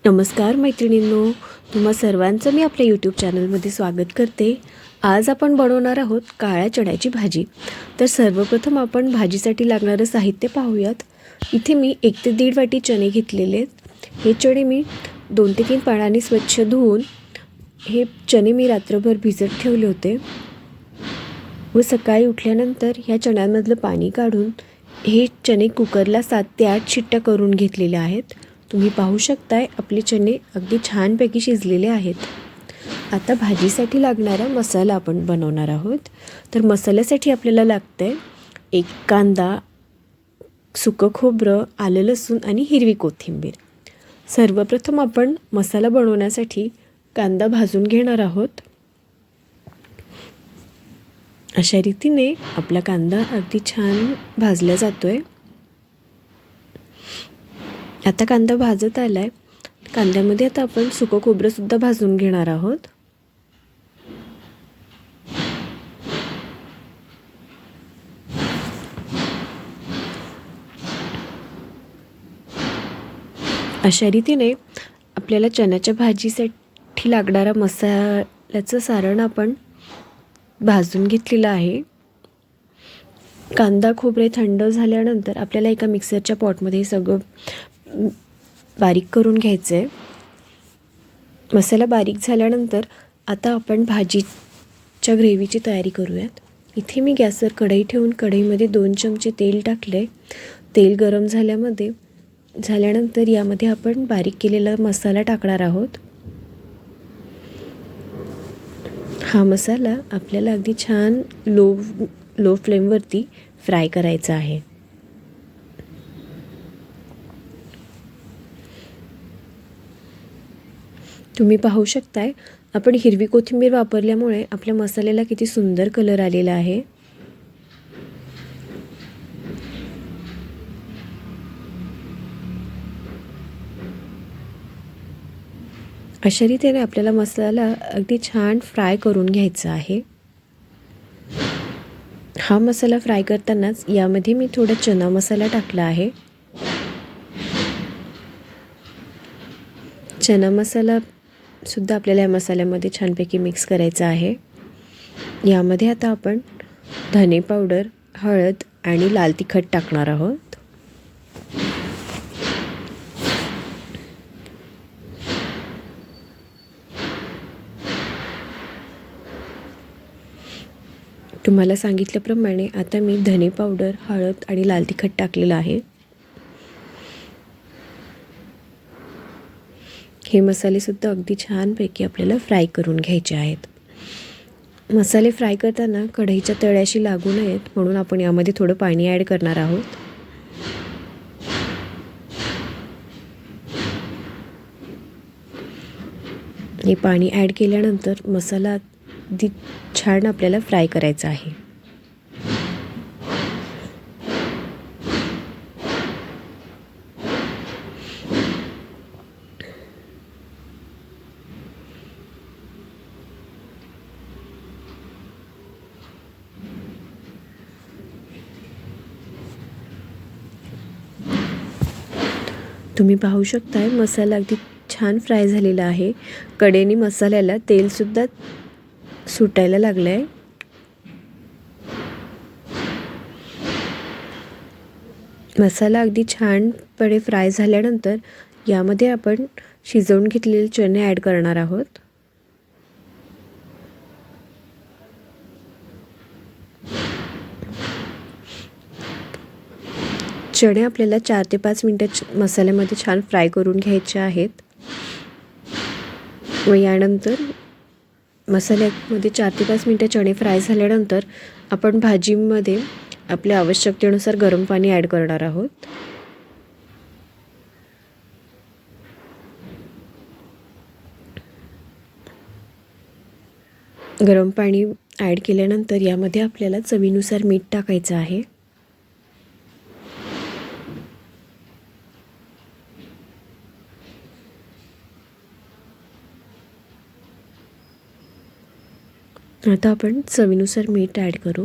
नमस्कार मैत्रिणींनो, तुम्हा सर्वांचं मी आपल्या यूट्यूब चॅनलमध्ये स्वागत करते. आज आपण बनवणार आहोत काळ्या चण्याची भाजी. तर सर्वप्रथम आपण भाजीसाठी लागणारं साहित्य पाहूयात. इथे मी 1 ते 1.5 वाटी चणे घेतलेले आहेत. हे चणे मी 2 ते 3 पाण्याने स्वच्छ धुवून हे चणे मी रात्रभर भिजत ठेवले होते व सकाळी उठल्यानंतर ह्या चण्यांमधलं पाणी काढून हे चणे कुकरला 7 ते 8 शिट्ट्या करून घेतलेल्या आहेत. तुम्ही पाहू शकताय आपले चणे अगदी छानपैकी शिजलेले आहेत. आता भाजीसाठी लागणारा मसाला आपण बनवणार आहोत. तर मसाल्यासाठी आपल्याला लागतं आहे 1 कांदा, सुकं खोबरं, आलं लसूण आणि हिरवी कोथिंबीर. सर्वप्रथम आपण मसाला बनवण्यासाठी कांदा भाजून घेणार आहोत. अशा रीतीने आपला कांदा अगदी छान भाजला जातोय. आता कांदा भाजत आलाय. कांद्यामध्ये आता आपण सुकं खोबरंसुद्धा भाजून घेणार आहोत. अशा रीतीने आपल्याला चण्याच्या भाजीसाठी लागणारा मसाल्याचं सारण आपण भाजून घेतलेलं आहे. कांदा खोबरे थंड झाल्यानंतर आपल्याला एका मिक्सरच्या पॉटमध्ये हे सगळं बारीक करून घ्यायचं आहे. मसाला बारीक झाल्यानंतर आता आपण भाजीच्या ग्रेव्हीची तयारी करूयात. इथे मी गॅसवर कढई ठेवून कढईमध्ये 2 चमचे तेल टाकले. तेल गरम झाल्यानंतर यामध्ये आपण बारीक केलेला मसाला टाकणार आहोत. हा मसाला आपल्याला अगदी छान लो फ्लेमवरती फ्राय करायचा आहे. तुम्ही पाहू शकताय आपण हिरवी कोथिंबीर वापरल्यामुळे आपल्या मसाल्याला किती सुंदर कलर आलेला आहे. अशा रीतीने आपल्याला मसाला अगदी छान फ्राय करून घ्यायचा आहे. हा मसाला फ्राय करतानाच यामध्ये मी थोडा चना मसाला टाकला आहे. चना मसाला सुद्धा आपल्याला या मसाल्यामध्ये छानपैकी मिक्स करायचा आहे. यामध्ये आता आपण धने पावडर, हळद आणि लाल तिखट टाकणार आहोत. तुम्हाला सांगितल्याप्रमाणे आता मी धने पावडर, हळद आणि लाल तिखट टाकलेलं आहे. हे मसालेसुद्धा अगदी छानपैकी आपल्याला फ्राय करून घ्यायचे आहेत. मसाले फ्राय करताना कढईच्या तळ्याशी लागू नयेत म्हणून आपण यामध्ये थोडं पाणी ॲड करणार आहोत. हे पाणी ॲड केल्यानंतर मसाला अगदी छान आपल्याला फ्राय करायचा आहे. तुम्ही पाहू शकताय मसाला अगदी छान फ्राय झालेला आहे. कडेने मसाल्याला तेलसुद्धा सुटायला लागलं आहे. मसाला अगदी छानपणे फ्राय झाल्यानंतर यामध्ये आपण शिजवून घेतलेले चणे ॲड करणार आहोत. चणे आपल्याला 4 ते 5 मिनिटं मसाल्यामध्ये छान फ्राय करून घ्यायचे आहेत. व यानंतर मसाल्यामध्ये 4 ते 5 मिनिटं चणे फ्राय झाल्यानंतर आपण भाजीमध्ये आपल्या आवश्यकतेनुसार गरम पाणी ॲड करणार आहोत. गरम पाणी ॲड केल्यानंतर यामध्ये आपल्याला चवीनुसार मीठ टाकायचं आहे. आता आपण चवीनुसार मीठ ॲड करू.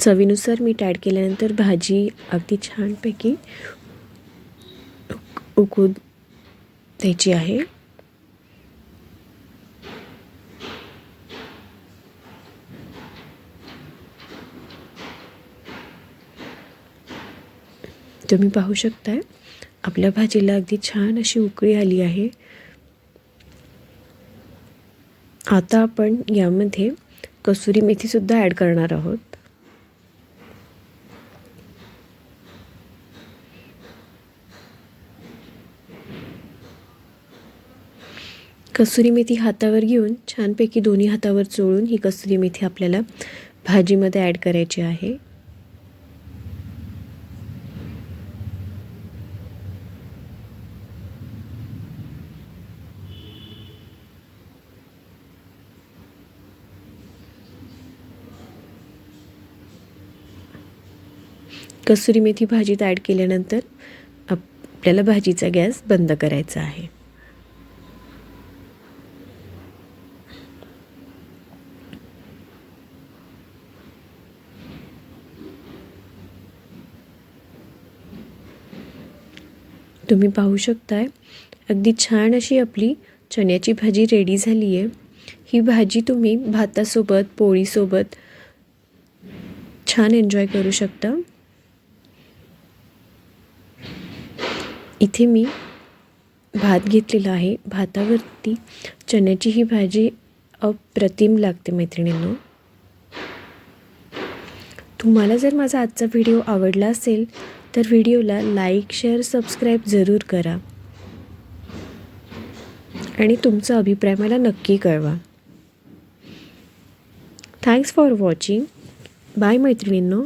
चवीनुसार मीठ ॲड केल्यानंतर भाजी अगदी छानपैकी उकळू द्यायची आहे. तुम्ही पाहू शकताय आपल्या भाजीला अगदी छान अशी उकळी आली आहे. आता आपण यामध्ये कसुरी मेथीसुद्धा ॲड करणार आहोत. कसुरी मेथी हातावर घेऊन छानपैकी दोन्ही हातावर चोळून ही कसुरी मेथी आपल्याला भाजीमध्ये ॲड करायची आहे. कसुरी मेथी भाजीत ॲड केल्यानंतर आपल्याला भाजीचा गॅस बंद करायचा आहे. तुम्ही पाहू शकताय अगदी छान अशी आपली चण्याची भाजी रेडी झाली आहे. ही भाजी तुम्ही भातासोबत पोळीसोबत छान एन्जॉय करू शकता. इथे मी भात घेतलेला आहे. भातावरती चण्याची ही भाजी अप्रतिम लागते मैत्रिणींनो. तुम्हाला जर माझा आजचा व्हिडिओ आवडला असेल तर व्हिडिओला लाईक, शेअर, सबस्क्राईब जरूर करा आणि तुमचा अभिप्राय मला नक्की कळवा. Thanks for watching. बाय मैत्रिणींनो.